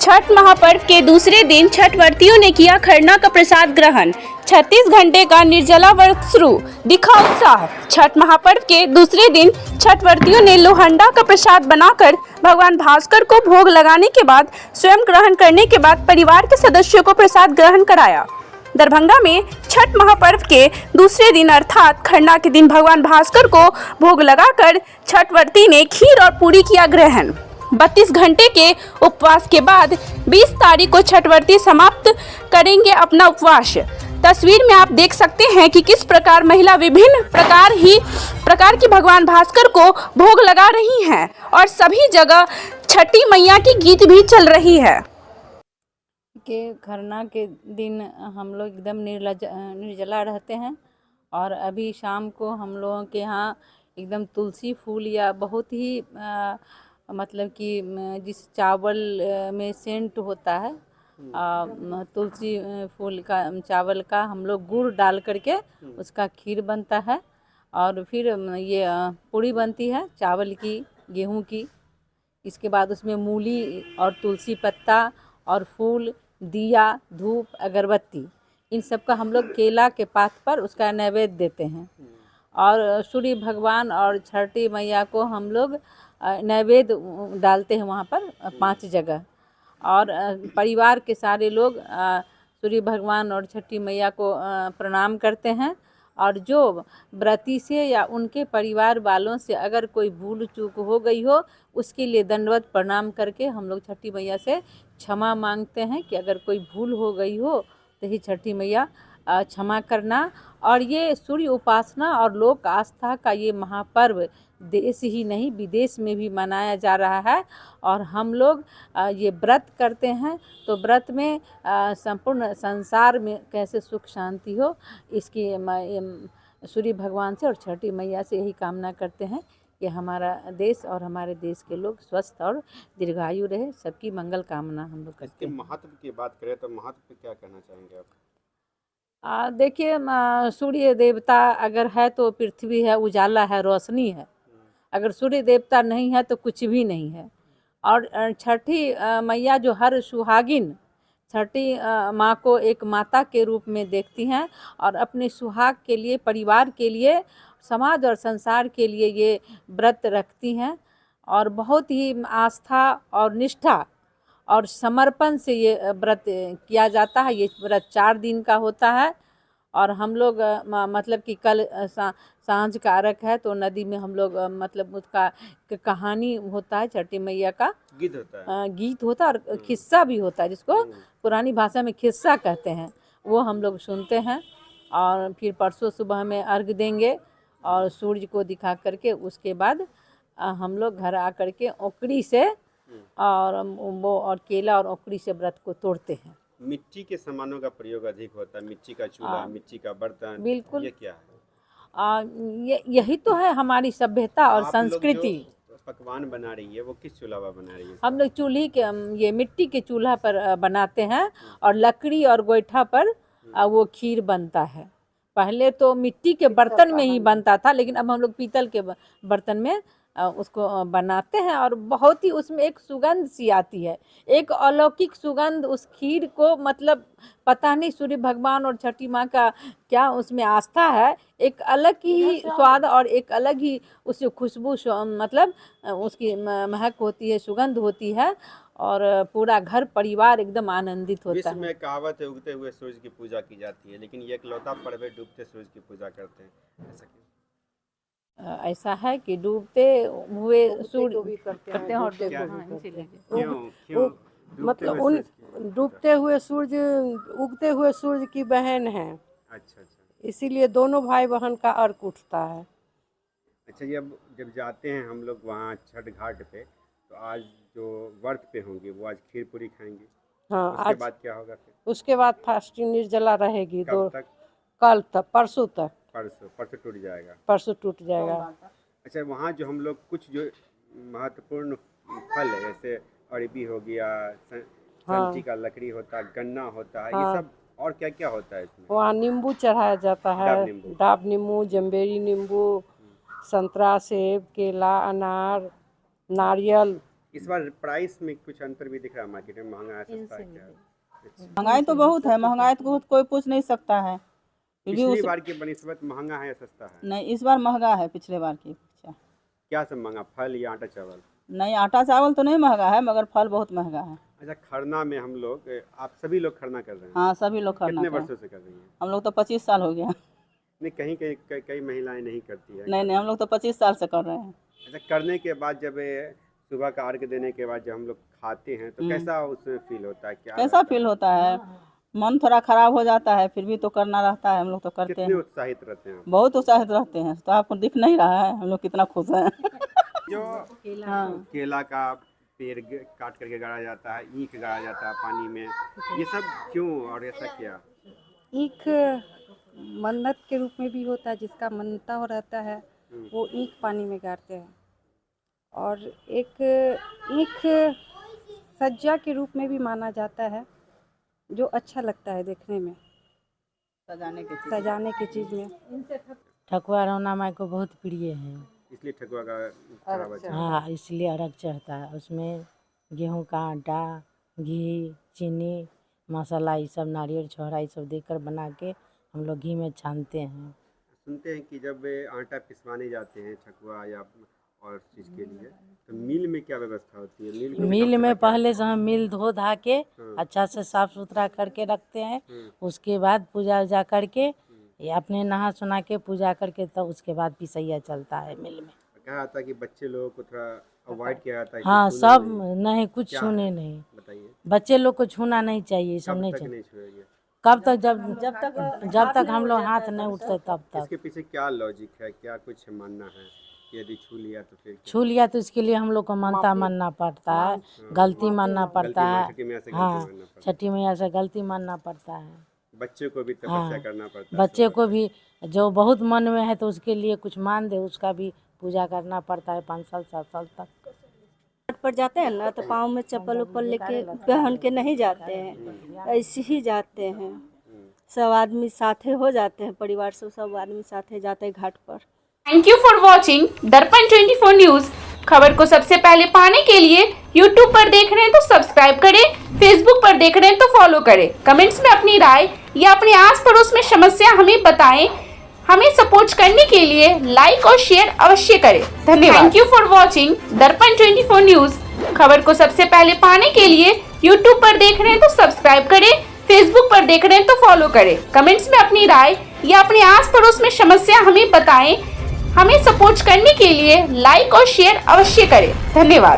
छठ महापर्व के दूसरे दिन छठ व्रतियों ने किया खरना का प्रसाद ग्रहण। 36 घंटे का निर्जला व्रत शुरू, दिखा उत्साह। छठ महापर्व के दूसरे दिन छठ व्रतियों ने लोहंडा का प्रसाद बनाकर भगवान भास्कर को भोग लगाने के बाद स्वयं ग्रहण करने के बाद परिवार के सदस्यों को प्रसाद ग्रहण कराया। दरभंगा में छठ महापर्व के दूसरे दिन अर्थात खरना के दिन भगवान भास्कर को भोग लगाकर छठ व्रती ने खीर और पूरी किया ग्रहण। 32 घंटे के उपवास के बाद 20 तारीख को छठ व्रती समाप्त करेंगे अपना उपवास। तस्वीर में आप देख सकते हैं कि किस प्रकार महिला विभिन्न प्रकार की भगवान भास्कर को भोग लगा रही हैं और सभी जगह छठी मैया की गीत भी चल रही है। के खरना के दिन हम लोग एकदम निर्जला रहते हैं और अभी शाम को हम लोगों के यहाँ एकदम तुलसी फूल या बहुत ही मतलब कि जिस चावल में सेंट होता है तुलसी फूल का चावल का हम लोग गुड़ डाल करके उसका खीर बनता है और फिर ये पूड़ी बनती है चावल की गेहूं की। इसके बाद उसमें मूली और तुलसी पत्ता और फूल दिया धूप अगरबत्ती इन सब का हम लोग केला के पात पर उसका नैवेद्य देते हैं और सूर्य भगवान और छठी मैया को हम लोग नैवेद्य डालते हैं वहाँ पर 5 जगह और परिवार के सारे लोग सूर्य भगवान और छठी मैया को प्रणाम करते हैं और जो व्रती से या उनके परिवार वालों से अगर कोई भूल चूक हो गई हो उसके लिए दंडवत प्रणाम करके हम लोग छठी मैया से क्षमा मांगते हैं कि अगर कोई भूल हो गई हो तो ही छठी मैया क्षमा करना। और ये सूर्य उपासना और लोक आस्था का ये महापर्व देश ही नहीं विदेश में भी मनाया जा रहा है और हम लोग ये व्रत करते हैं तो व्रत में संपूर्ण संसार में कैसे सुख शांति हो इसकी सूर्य भगवान से और छठी मैया से यही कामना करते हैं कि हमारा देश और हमारे देश के लोग स्वस्थ और दीर्घायु रहे, सबकी मंगल कामना हम लोग करते हैं। महत्व की बात करें तो महत्व पे क्या कहना चाहेंगे आप? देखिए सूर्य देवता अगर है तो पृथ्वी है, उजाला है, रोशनी है। अगर सूर्य देवता नहीं है तो कुछ भी नहीं है। और छठी मैया जो हर सुहागिन छठी माँ को एक माता के रूप में देखती हैं और अपने सुहाग के लिए परिवार के लिए समाज और संसार के लिए ये व्रत रखती हैं और बहुत ही आस्था और निष्ठा और समर्पण से ये व्रत किया जाता है। ये व्रत 4 दिन का होता है और हम लोग मतलब कि कल सांझ का अर्घ है तो नदी में हम लोग मतलब उसका कहानी होता है, छठी मैया का गीत होता है और खिस्सा भी होता है जिसको पुरानी भाषा में खिस्सा कहते हैं, वो हम लोग सुनते हैं। और फिर परसों सुबह में अर्घ देंगे और सूर्य को दिखा करके उसके बाद हम लोग घर आ करके औकड़ी से और वो और केला और औकड़ी से व्रत को तोड़ते हैं। मिट्टी के सामानों का प्रयोग अधिक होता है, मिट्टी का चूल्हा, मिट्टी का बर्तन, बिल्कुल ये क्या है? यही तो है हमारी सभ्यता और संस्कृति। पकवान बना रही है वो किस चूल्हा पर बना रही है? हम लोग चूल्ही के ये मिट्टी के चूल्हा पर बनाते हैं और लकड़ी और गोईठा पर वो खीर बनता है। पहले तो मिट्टी के बर्तन में ही बनता था लेकिन अब हम लोग पीतल के बर्तन में उसको बनाते हैं और बहुत ही उसमें एक सुगंध सी आती है, एक अलौकिक सुगंध उस खीर को, मतलब पता नहीं सूर्य भगवान और छठी माँ का क्या उसमें आस्था है, एक अलग ही स्वाद और एक अलग ही उसकी खुशबू मतलब उसकी महक होती है, सुगंध होती है और पूरा घर परिवार एकदम आनंदित होता है। विश्व में कहावत है उगते हुए सूरज की पूजा की जाती है लेकिन ये इकलौता पर्व है डूबते सूरज की पूजा करते हैं, ऐसा क्यों? ऐसा है कि डूबते हुए सूर्य करते हैं और क्यों मतलब उन डूबते हुए सूर्य उगते हुए सूर्य की बहन है। अच्छा, इसीलिए दोनों भाई बहन का अर्क उठता है। अच्छा, जब जाते हैं हम लोग वहाँ छठ घाट पे तो आज जो व्रत पे होंगे वो आज खीर पूरी खाएंगे। हाँ, उसके आज बाद क्या होगा फिर? उसके बाद फास्टिंग निर्जला रहेगी। कब तक? कल तक, परसों तक। परसों टूट जाएगा। परसों टूट जाएगा। अच्छा, वहाँ जो हम लोग कुछ जो महत्वपूर्ण फल है जैसे अरबी हो गया, संची का लकड़ी होता है, गन्ना होता है, ये सब और क्या क्या होता है इसमें? वहाँ नींबू चढ़ाया जाता है, डाब नींबू, जम्बेरी नींबू, संतरा, सेब, केला, अनार, नारियल, इस बार प्राइस में कुछ अंतर भी दिख रहा है मार्केट में, महंगा है सस्ता है क्या? अच्छा। महंगाई तो बहुत है, महंगाई तो कोई पूछ नहीं सकता है। फिर भी पिछली उस बार की बनिस्बत महंगा है या सस्ता है? नहीं, इस बार महंगा है पिछले बार की अपेक्षा। क्या सब महंगा, फल या आटा चावल? नहीं, आटा चावल तो नहीं महंगा है, मगर फल बहुत महंगा है। अच्छा, खरना में हम लोग, आप सभी लोग खरना कर रहे हैं? हाँ, सभी लोग खरना कितने कर वर्षों से कर रही हैं? हम लोग तो 25 साल हो गया। नहीं, कहीं कहीं कई महिलाएं नहीं करती है। नहीं, हम लोग तो 25 साल से कर रहे हैं। अच्छा, करने के बाद जब सुबह का अर्घ देने के बाद जब हम लोग खाते हैं तो कैसा उसमें फील होता है, क्या कैसा फील होता है? मन थोड़ा खराब हो जाता है, फिर भी तो करना रहता है, हम लोग तो करते कितने हैं। उत्साहित रहते हैं आप? बहुत उत्साहित रहते हैं, तो आपको दिख नहीं रहा है हम लोग कितना खुश हैं। जो हाँ, केला का पेड़ काट करके गाड़ा जाता है, ईख गाड़ा जाता है पानी में, ये सब क्यों और ऐसा क्या? ईख मन्नत के रूप में भी होता है, जिसका मन्नता हो रहता है वो ईख पानी में गाड़ते हैं। और एक ईख सज्जा के रूप में भी माना जाता है, जो अच्छा लगता है देखने में, सजाने की चीज़ में। ठकुआ रौना माई को बहुत प्रिय है, इसलिए ठकुआ का चढ़ावा चढ़ाते हैं। हाँ, इसलिए अर्घ चढ़ता है। उसमें गेहूं का आटा, घी, चीनी, मसाला, ये सब नारियल छोहरा ये सब देकर बना के हम लोग घी में छानते हैं। सुनते हैं कि जब आटा पिसवाने जाते हैं ठकुआ या और चीज़ के लिए, तो मिल में क्या व्यवस्था होती है? मिल में पहले से हम मिल धो धा के अच्छा से साफ सुथरा करके रखते हैं। उसके बाद पूजा उजा करके ये अपने नहा सुना के पूजा करके तब उसके बाद पिसैया चलता है मिल में। कहा जाता है कि बच्चे लोगों को थोड़ा अवॉइड किया जाता है कि हाँ, छूने सब नहीं। नहीं, कुछ क्या छूने है? नहीं। बताइए, बच्चे लोग को छूना नहीं चाहिए, सब कब नहीं तक चाहिए। नहीं छुएंगे? कब तक? जब तक हम लोग हाथ नहीं उठते तब तक। इसके पीछे क्या लॉजिक है, क्या कुछ मानना है कि यदि छू लिया तो फिर क्या? छू लिया तो इसके लिए हम लोग को मानता मानना पड़ता है, गलती मानना पड़ता है। छठी मैया से गलती हाँ, मानना पड़ता छठी मैया से गलती मानना पड़ता है। है। बच्चे को भी तपस्या हाँ, करना पड़ता है। बच्चे को भी जो बहुत मन में है तो उसके लिए कुछ मान दे, उसका भी पूजा करना पड़ता है 5 साल 7 साल तक। घाट पर जाते हैं ना, तो पाँव में चप्पल उप्पल लेके पहन के नहीं जाते हैं, ऐसे ही जाते हैं। सब आदमी साथे हो जाते हैं, परिवार सब आदमी साथे जाते हैं घाट पर। थैंक यू फॉर वॉचिंग दर्पण 24 न्यूज। खबर को सबसे पहले पाने के लिए यूट्यूब पर देख रहे हैं तो सब्सक्राइब करें, फेसबुक पर देख रहे हैं तो फॉलो करें। कमेंट्स में अपनी राय या अपने आस पड़ोस में समस्या हमें बताएं। हमें सपोर्ट करने के लिए लाइक और शेयर अवश्य करें। धन्यवाद। थैंक यू फॉर वॉचिंग दर्पण 24 न्यूज। खबर को सबसे पहले पाने के लिए यूट्यूब पर देख रहे हैं तो सब्सक्राइब करें, फेसबुक पर देख रहे हैं तो फॉलो करें। कमेंट्स में अपनी राय या अपने आस पड़ोस में समस्या हमें बताएं। हमें सपोर्ट करने के लिए लाइक और शेयर अवश्य करें। धन्यवाद।